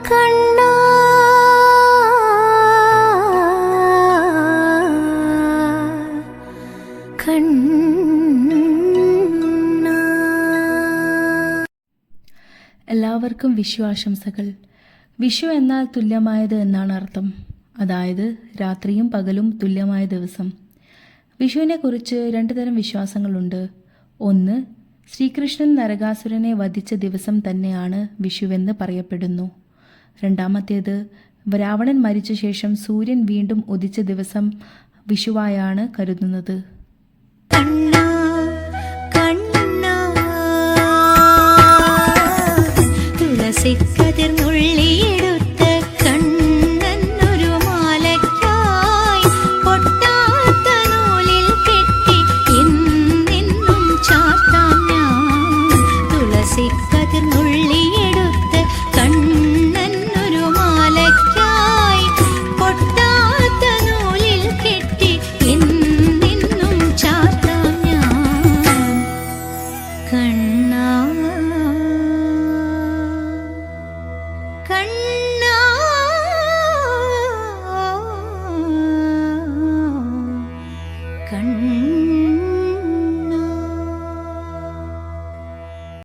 കണ്ണാ കണ്ണാ. എല്ലാവർക്കും വിഷു ആശംസകൾ. വിഷു എന്നാൽ തുല്യമായത് എന്നാണ് അർത്ഥം. അതായത് രാത്രിയും പകലും തുല്യമായ ദിവസം. വിഷുവിനെക്കുറിച്ച് 2 തരം വിശ്വാസങ്ങളുണ്ട്. ഒന്ന്, ശ്രീകൃഷ്ണൻ നരകാസുരനെ വധിച്ച ദിവസം തന്നെയാണ് വിഷുവെന്ന് പറയപ്പെടുന്നു. രണ്ടാമത്തേത്, രാവണൻ മരിച്ച ശേഷം സൂര്യൻ വീണ്ടും ഉദിച്ച ദിവസം വിഷുവായാണ് കരുതുന്നത്. കണ്ണാ കണ്ണാ തുളസിക്കതിർ നുള്ളിയെടുത്ത് കണ്ണനൊരു മാലയ്ക്കായി പൊട്ടാത്ത നൂലിൽ കെട്ടി എന്നെന്നും ചാർത്താം ഞാൻ. തുളസിക്കതിർ നുള്ളിയെടുത്ത് കണ്ണനൊരു മാലയ്ക്കായി പൊട്ടാത്ത നൂലിൽ കെട്ടി എന്നെന്നും ചാർത്താം ഞാൻ. കണ്ണാ കണ്ണാ.